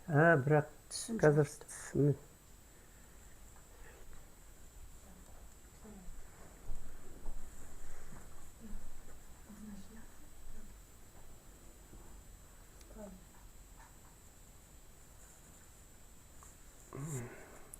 Бірақ қазір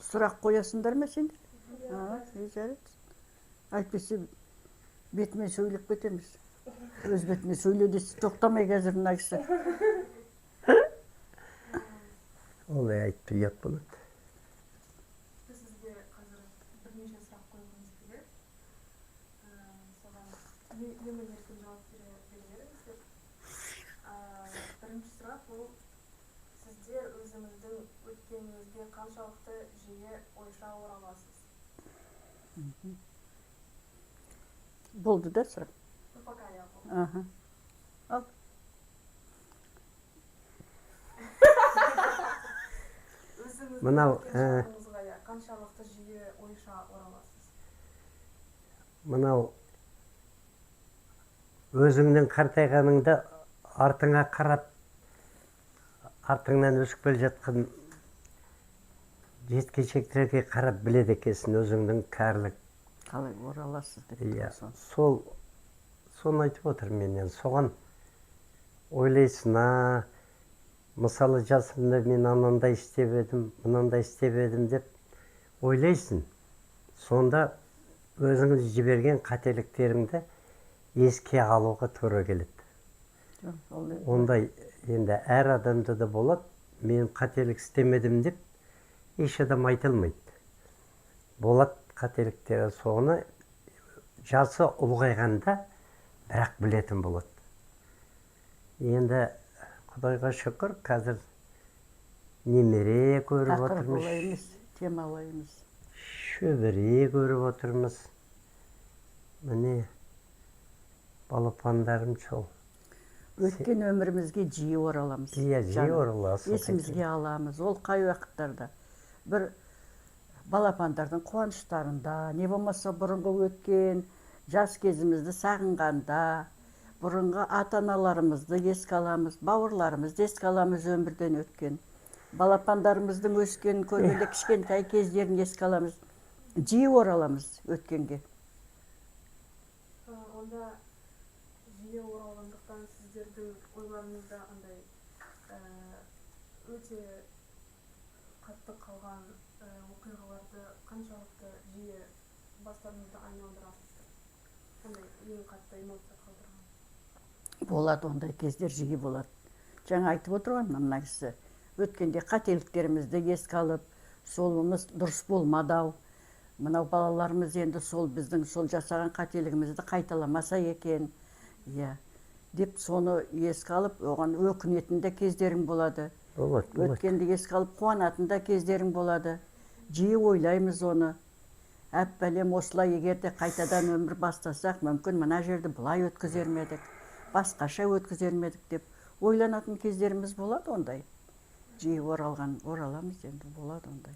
сұрақ қоясыңдар ма сендер? Жарайды. Әйтпесе бетімен сөйлеп кетеміз. Өз бетімен сөйле десе тоқтамай қазір мына кісі. Олай айтты ұят болады. Сізге қазір бірнеше сұрақ қойғымыз келеді. Соған емін-еркін жауап бере беріңіздер. Бірінші сұрақ бұл: сіздер өзіңіздің өткеніңізге қаншалықты жиі ойша ораласыз? Болды да сұрақ? Пока я болды. Ал. Мынау қаншалықты жиі ойша ораласыз? Мынау өзіңнің қартайғаныңда артыңа қарап, артыңнан өсіп келе жатқан жеткіншектерге қарап біледі екенсің өзіңнің кәрілік. Қалай ораласыз деп тұрсың. Соны айтып отырмын мен. Соған ойлайсың, мысалы жасымда мен анандай істеп едім, мынандай істеп едім деп ойлайсың. Сонда өзіңіз жіберген қателіктеріңді еске алуға тура келеді. Ондай енді әр адамда да болады. Мен қателік істемедім деп еш адам айта алмайды. Болады қателіктері, соны жасы ұлғайғанда бірақ білетін болады. Енді Құдайға шүкір, қазір немере көріп отырмыз. Тақырып емес, тема емес. Шөбере көріп отырмыз. Міне, балапандарым сол. Өткен өмірімізге жиі ораламыз. Жиі ораласың. Есімізге аламыз. Ол қай уақыттарда? Бір балапандардың қуаныштарында, не болмаса бұрынғы өткен жас кезімізді сағынғанда, бұрынғы ата-аналарымызды еске аламыз, бауырларымызды еске аламыз өмірден өткен. Балапандарымыздың өскен, көргенде кішкентай кездерін еске аламыз. Жиі ораламыз өткенге. Онда жиі оралғандықтан сіздердің ойларыңызда андай өте қатты қалған оқиғаларды қаншалықты жиі бастарыңызды айналдырасыздар? Қандай ең қатты эмоция қалдырған? Болады, ондай кездер жиі болады. Жаңа айтып отырған мына кісі. Өткенде қателіктерімізді еске алып, солымыз дұрыс болмады-ау. Мынау балаларымыз енді сол біздің сол жасаған қателігімізді қайталамаса екен. Деп соны еске алып, оған өкінетін де кездерің болады. Өткенді еске алып, қуанатын да кездерің болады. Жиі ойлаймыз оны. Бәлем осылай егерде қайтадан өмір бастасақ, мүмкін мына жерді бұлай өткізер медік, басқаша өткізер медік деп ойланатын кездеріміз болады ондай. Жиі ораламыз енді болады ондай.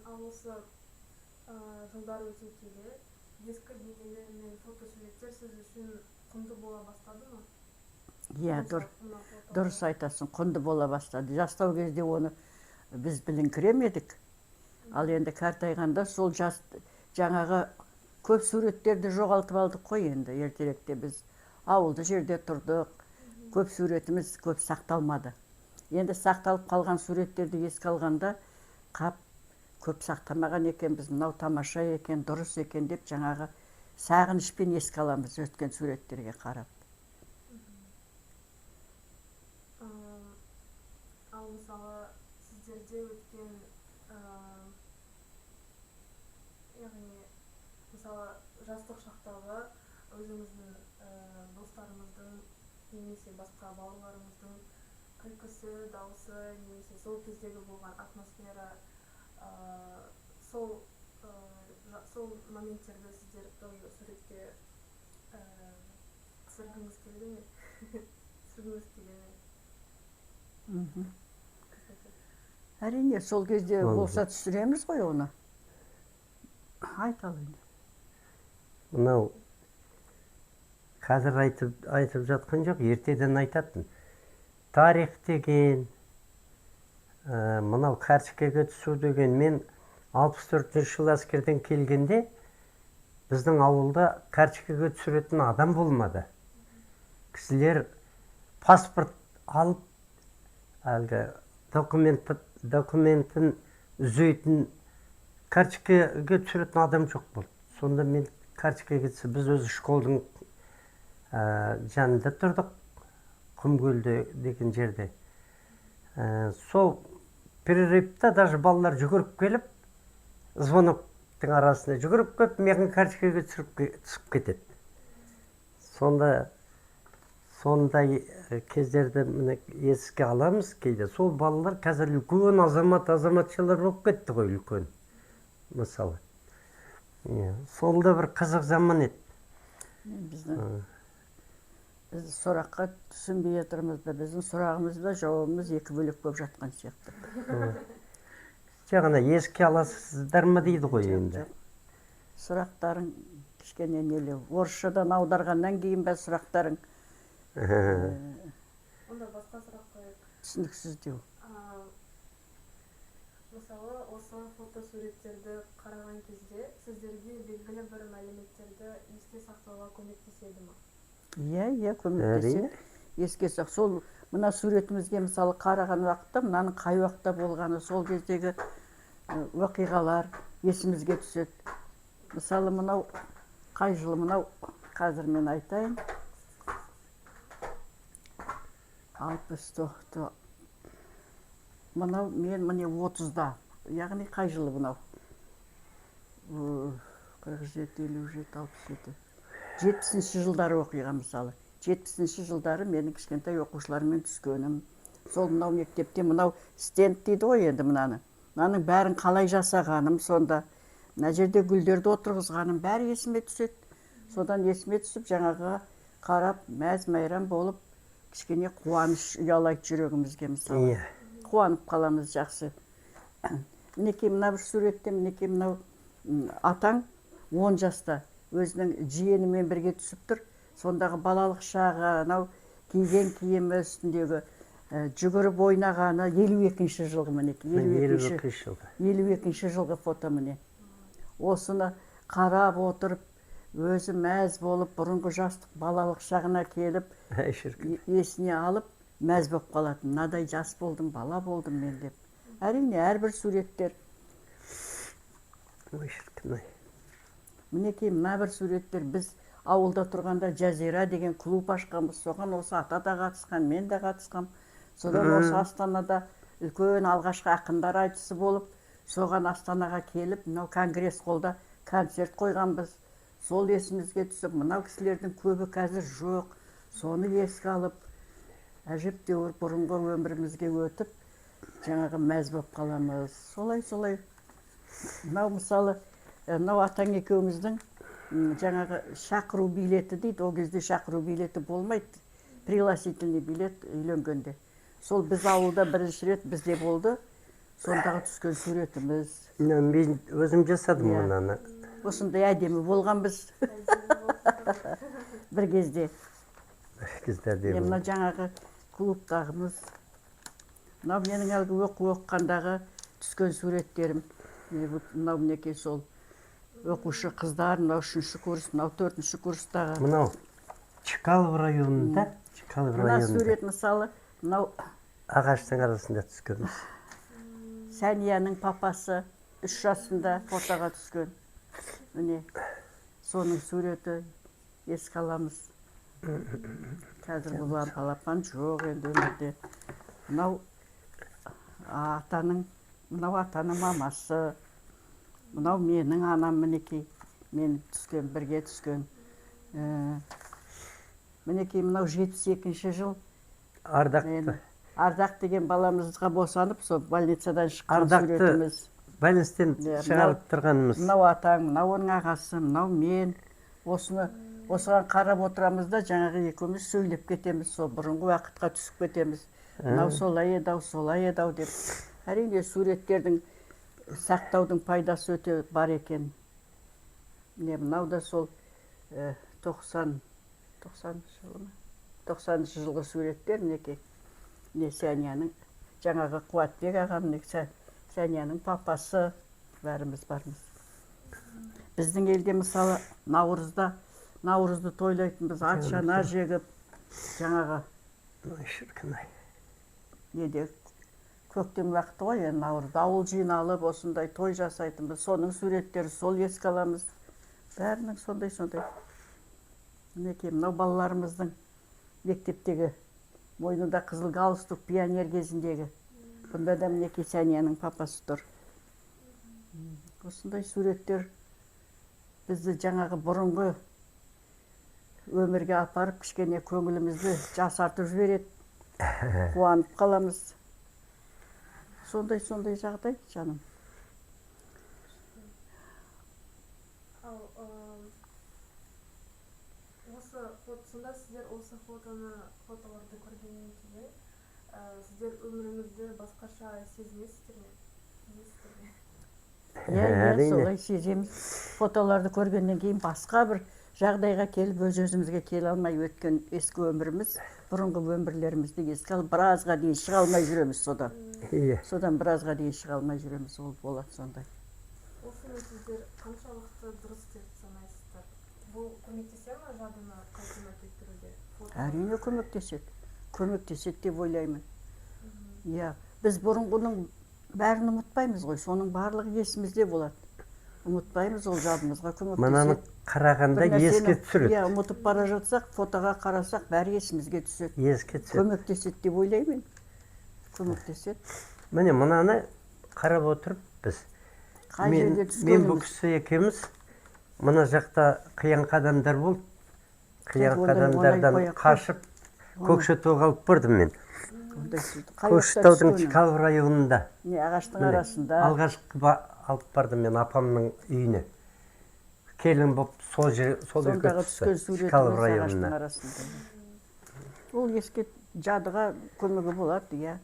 Ал осы жылдар өте келе, ескі бейнелер мен фотосуреттер сіз үшін құнды бола бастады ма? Дұрыс айтасың, құнды бола бастады. Жастау кезде оны біз біліңкіремедік. Ал енді қартайғанда сол жаңағы көп суреттерді жоғалтып алдық қой енді. Ертеректе біз ауылды жерде тұрдық, көп суретіміз көп сақталмады. Енді сақталып қалған суреттерді еске алғанда көп сақтамаған екен, біз мынау тамаша екен, дұрыс екен деп жаңағы сағынышпен еске аламыз өткен суреттерге қарап. Ал мысалы сіздерде өткен, мысалы жастық шақтағы өзіңіздің достарыңыздың немесе басқа бауырларыңыздың күлкісі, дауысы, немесе сол кездегі болған атмосфера, сол моменттерді сіздер суретке түсіргіңіз келді ме? Түсіргіңіз келе ме? Әрине, сол кезде болса түсіреміз ғой оны. Айтал енді. Мынау қазір айтып жатқан жоқ, ертеден айтатын. Тарих деген, мынау кәртікеге түсу деген мен 64 жыл әскерден келгенде біздің ауылда кәртікеге түсіретін адам болмады. Кісілер паспорт алып, әлгі документін үзейтін картикеге түсіретін адам жоқ болды. Сонда мен картикеге түсіп, біз өзі школдың жанында тұрдық, Құмкөлде деген жерде. Сол перерывта даже балалар жүгіріп келіп, звоноктың арасында жүгіріп келіп, мені картикеге түсіп кетеді. Сондай кездерді еске аламыз кейде. Сол балалар қазір үлкен азаматшалар болып кетті ғой, үлкен. Мысалы. Сол да бір қызық заман еді. Біз сұраққа түсінбей отырмыз да, біздің сұрағымыз да жауабымыз екі бөлек болып жатқан сияқты. Жаңа еске аласыздар ма дейді ғой енді. Сұрақтарың кішкене нелеу. Орысшадан аударғаннан кейін бе сұрақтарың Онда басқа сұрақ қояйық. түсініксіз деу. Мысалы, осы фотосуреттерді қараған кезде сіздерге белгілі бір мәліметтерді есте сақтауға көмектеседі ма? Иә, көмектеседі. Еске сақ. Сол мына суретімізге мысалы қараған уақытта, мынаның қай уақытта болғаны, сол кездегі оқиғалар есімізге түседі. Мысалы, мынау қай жылы, мынау қазір мен айтайын. 69. Мынау мен міне 30-да. Яғни қай жылы мынау? 47, 57, 67. 70-ші жылдары оқиға мысалы. 70-ші жылдары менің кішкентай оқушылармен түскенім. Сол мынау мектепте, мынау стенд дейді ғой енді мынаны. Мынаның бәрін қалай жасағаным сонда. Мына жерде гүлдерді отырғызғаным бәрі есіме түседі. Содан есіме түсіп жаңағы қарап, мәз-майрам болып, кішкене қуаныш ұялайды жүрегімізге мысалы. Қуанып қаламыз жақсы. Мінекей мына бір суретте, мінекей мынау атаң 10 жаста өзінің жиенімен бірге түсіп тұр. Сондағы балалық шағы, анау киген киімі үстіндегі жүгіріп ойнағаны 52-ші жылғы мінекей. 52-ші жылғы фото міне. Осыны қарап отырып, өзі мәз болып, бұрынғы жастық балалық шағына келіп, есіне алып, мәз болып қалатын. Мынадай жас болдым, бала болдым мен деп. Әрине, әрбір суреттер. Мінекей, мына бір суреттер біз ауылда тұрғанда Жазира деген клуб ашқанбыз. Соған осы ата да қатысқан, мен де қатысқам. Содан осы Астанада үлкен алғашқы ақындар айтысы болып, соған Астанаға келіп, мынау конгресс қолда концерт қойғанбыз. Сол есімізге түсіп, мынау кісілердің көбі қазір жоқ. Соны еске алып, әжептәуір бұрынғы өмірімізге өтіп, жаңағы мәз болып қаламыз. Солай. Мынау мысалы, мынау атаң екеуміздің жаңағы шақыру билеті дейді. Ол кезде шақыру билеті болмайды. Пригласительный билет үйленгенде. Сол біз ауылда бірінші рет бізде болды. Сондағы түскен суретіміз. Мен өзім жасадым мұнаны. Осындай әдемі болған біз. Бір кезде. Мына жаңағы клубтағымыз. Мынау менің әлгі оққандағы түскен суреттерім. Мынау мінекей сол оқушы қыздар, мынау 3-ші курс, мынау 4-ші курстағы. Мынау Чкалов районында. Мына сурет мысалы, мынау ағаштың арасында түскенбіз. Сәнияның папасы 3 жасында фотоға түскен. Міне, соның суреті еске аламыз. Қазір бұл балапан жоқ енді өмірде. Мынау атаның мамасы. Мынау менің анам мінекей. Мен түскен, бірге түскен. Мінекей мынау 72-ші жыл. Ардақ деген баламызға босанып, сол больницадан шыққан суретіміз. Больницадан шығарып тұрғанымыз. Мынау атаң, мынау оның ағасы, мынау мен. Осыған қарап отырамыз да, жаңағы екеуміз сөйлеп кетеміз, сол бұрынғы уақытқа түсіп кетеміз. Мынау солай еді-ау деп. Әрине суреттердің сақтаудың пайдасы өте бар екен. Мынау да сол 90 жылғы суреттер, мінекей. Сәнияның жаңағы Қуатбек ағамның, Сәнияның папасы, бәріміз бармыз. Біздің елде мысалы наурызды тойлайтынбыз, ат шана жегіп, жаңағы Шіркін-ай. неде көктем уақыты ғой, енді наурызда ауыл жиналып, осындай той жасайтынбыз. Соның суреттері сол еске аламыз. Бәрінің сондай. Мінекей, мынау балаларымыздың мектептегі мойнында қызыл галстук пионер кезіндегі. Бұнда да мінекей Сәнияның папасы тұр. Осындай суреттер бізді жаңағы бұрынғы өмірге апарып, кішкене көңілімізді жасартып жібереді. Қуанып қаламыз. Сондай жағдай, жаным. Ал сонда сіздер осы фотоларды көргеннен кейін сіздер өміріңізді басқаша сезінесіздер ме? Иә, солай сеземіз. Фотоларды көргеннен кейін басқа бір жағдайға келіп, өз-өзімізге келе алмай өткен ескі өміріміз, бұрынғы өмірлерімізді еске алып, біразға дейін шыға алмай жүреміз содан. Содан біразға дейін шыға алмай жүреміз, ол болады сондай. Осыны сіздер қаншалықты дұрыс деп санайсыздар? Бұл көмектесе ме жадыны қалпына келтіруге? Әрине көмектеседі деп ойлаймын. Иә, біз бұрынғының бәрін ұмытпаймыз ғой, соның барлығы есімізде болады. Ұмытпаймыз, ол жадымызға көмектеседі. Мынаны қарағанда еске түсіреді. Иә, ұмытып бара жатсақ, фотоға қарасақ, бәрі есімізге түседі. Еске түседі. Көмектеседі деп ойлаймын. Көмектеседі. Міне, мынаны қарап отырып біз. Қай жерге Мен бұл кісі екеуміз, мына жақта қиян қадамдар болды. Қиян қадамдардан қашып, Көкшетауға алып бардым мен. Көкшетаудың Чкалов районында. Не, ағаштың арасында. Алғашқы алып бардым мен апамның үйіне. Келін болып сол жерге түсті. Чкалов районына. Ол еске жадыға көмегі болады, иә.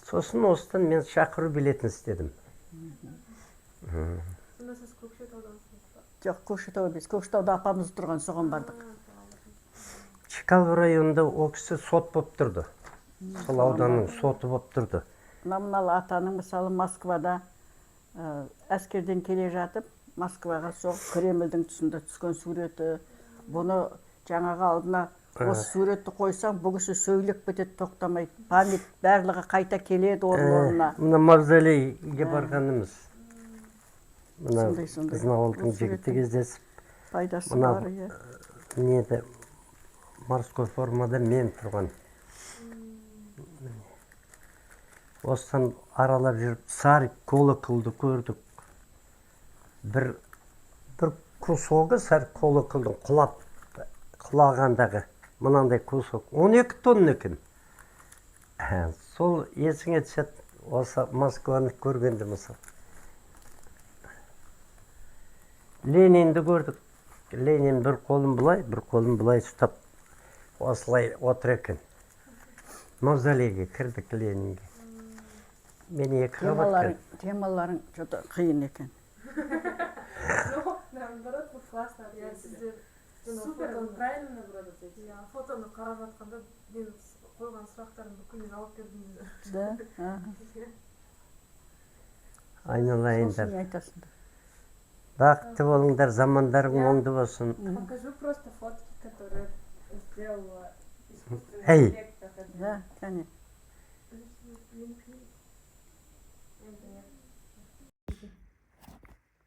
Сонда Сосын осыдан мен шақыру билетін істедім. Сонда сіз Көкшетаудансыз ба? Жоқ, Көкшетау емес. Көкшетауда апамыз тұрған, соған бардық. Чкалов районында ол кісі сот болып тұрды. Сол ауданның соты болып тұрды. Мынау атаның мысалы Москвада әскерден келе жатып, Москваға соғып, Кремльдің тұсында түскен суреті. Бұны жаңағы алдына осы суретті қойсаң, бұл кісі сөйлеп кетеді, тоқтамайды. Память барлығы қайта келеді орнына. Мына мавзолейге барғанымыз. Мына біздің ауылдың жігіті кездесіп. Пайдасы бар, иә. Неді, морской формада мен тұрған. Осыдан аралап жүріп, Сарик колоколды көрдік. Бір кусогы Сарик колоколдың құлағандағы. Мынандай кусок. 12 тонна екен. Сол есіңе түседі, осы Москваны көргенде мысалы. Ленинді көрдік. Ленин бір қолын бұлай ұстап, осылай отыр екен. Мавзолейге кірдік Ленинге. Мен екі қабат Темаларың жота қиын екен. Наоборот, бұл классно. Сіздер супер, правильно работаете. Фотоны қарап жатқанда мен қойған сұрақтарын бүкіл жауап бердіңіздер. Да? Айналайындар. Сосын айтасыңдар. Бақытты болыңдар, замандарың оңды болсын. Покажу просто фотки, которые сделала искусственный Эй! интеллект. Да, конечно.